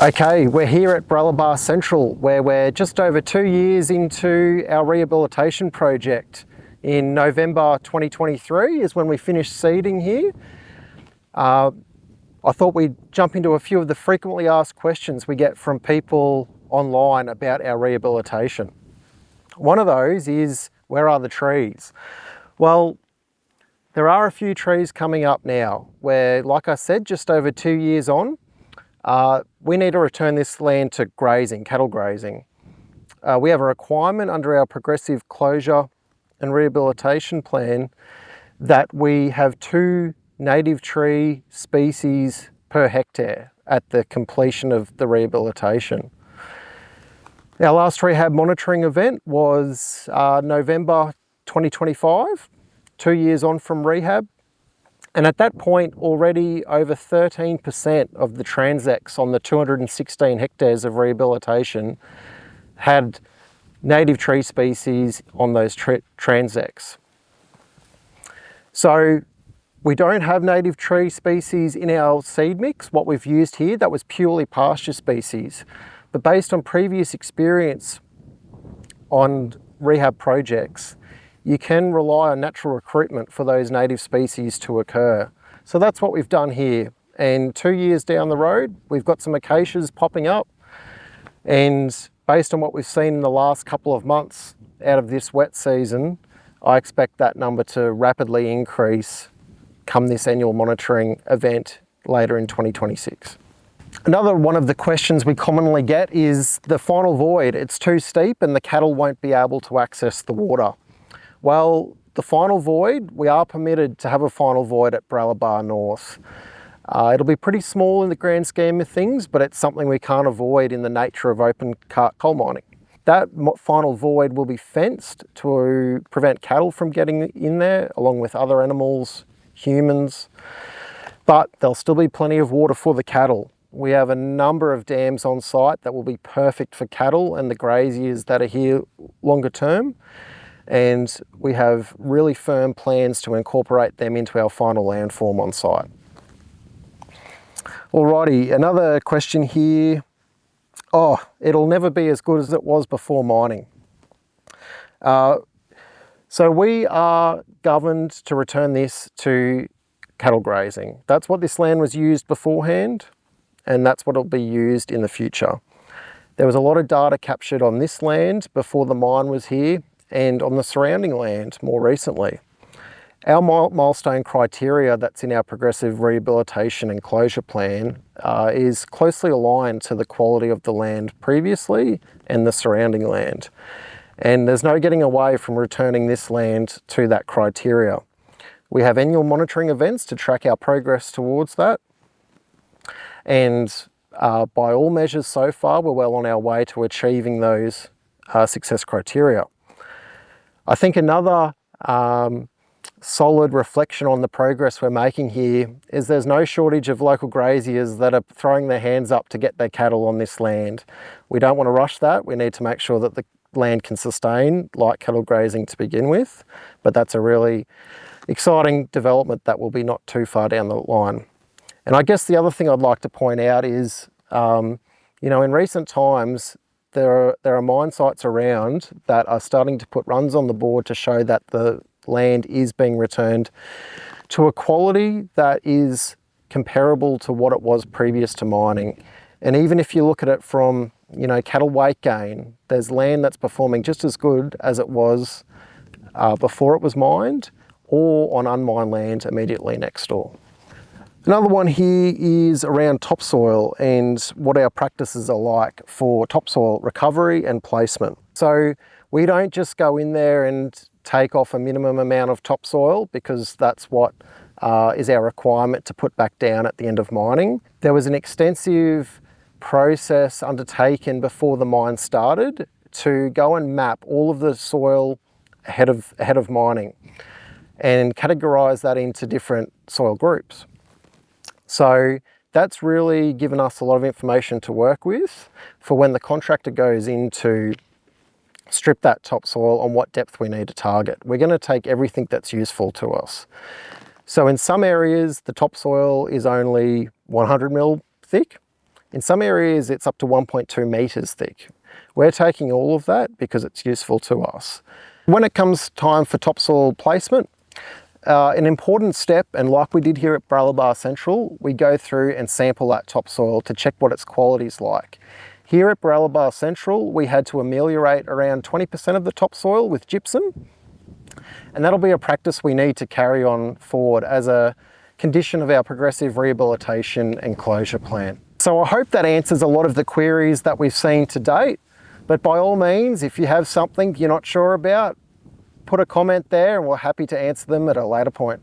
Okay, we're here at Bralabar Central, where we're just over 2 years into our rehabilitation project. In November 2023 is when we finished seeding here. I thought we'd jump into a few of the frequently asked questions we get from people online about our rehabilitation. One of those is, where are the trees? Well, there are a few trees coming up now where, like I said, just over 2 years on, we need to return this land to grazing, cattle grazing. We have a requirement under our progressive closure and rehabilitation plan that we have 2 native tree species per hectare at the completion of the rehabilitation. Our last rehab monitoring event was November 2025, 2 years on from rehab. And at that point, already over 13% of the transects on the 216 hectares of rehabilitation had native tree species on those transects. So we don't have native tree species in our seed mix. What we've used here, that was purely pasture species. But based on previous experience on rehab projects, you can rely on natural recruitment for those native species to occur. So that's what we've done here. And 2 years down the road, we've got some acacias popping up. And based on what we've seen in the last couple of months out of this wet season, I expect that number to rapidly increase come this annual monitoring event later in 2026. Another one of the questions we commonly get is the final void. It's too steep and the cattle won't be able to access the water. Well, the final void, we are permitted to have a final void at Bralabar North. It'll be pretty small in the grand scheme of things, but it's something we can't avoid in the nature of open cart coal mining. That final void will be fenced to prevent cattle from getting in there, along with other animals, humans, but there'll still be plenty of water for the cattle. We have a number of dams on site that will be perfect for cattle and the graziers that are here longer term. And we have really firm plans to incorporate them into our final landform on site. Alrighty, another question here. Oh, it'll never be as good as it was before mining. So we are governed to return this to cattle grazing. That's what this land was used beforehand, and that's what it'll be used in the future. There was a lot of data captured on this land before the mine was here, and on the surrounding land more recently. Our milestone criteria that's in our progressive rehabilitation and closure plan is closely aligned to the quality of the land previously and the surrounding land. And there's no getting away from returning this land to that criteria. We have annual monitoring events to track our progress towards that. And by all measures so far, we're well on our way to achieving those success criteria. I think another solid reflection on the progress we're making here is there's no shortage of local graziers that are throwing their hands up to get their cattle on this land. We don't want to rush that. We need to make sure that the land can sustain light cattle grazing to begin with, but that's a really exciting development that will be not too far down the line. And I guess the other thing I'd like to point out is, in recent times, there are mine sites around that are starting to put runs on the board to show that the land is being returned to a quality that is comparable to what it was previous to mining. And even if you look at it from, cattle weight gain, there's land that's performing just as good as it was before it was mined or on unmined land immediately next door. Another one here is around topsoil and what our practices are like for topsoil recovery and placement. So we don't just go in there and take off a minimum amount of topsoil because that's what is our requirement to put back down at the end of mining. There was an extensive process undertaken before the mine started to go and map all of the soil ahead of mining and categorize that into different soil groups. So that's really given us a lot of information to work with for when the contractor goes in to strip that topsoil on what depth we need to target. We're going to take everything that's useful to us. So in some areas, the topsoil is only 100 mil thick. In some areas, it's up to 1.2 metres thick. We're taking all of that because it's useful to us. When it comes time for topsoil placement, an important step, and like we did here at Bralaba Central, we go through and sample that topsoil to check what its quality's like. Here at Bralaba Central, we had to ameliorate around 20% of the topsoil with gypsum, and that'll be a practice we need to carry on forward as a condition of our progressive rehabilitation and closure plan. So I hope that answers a lot of the queries that we've seen to date, but by all means, if you have something you're not sure about, put a comment there and we're happy to answer them at a later point.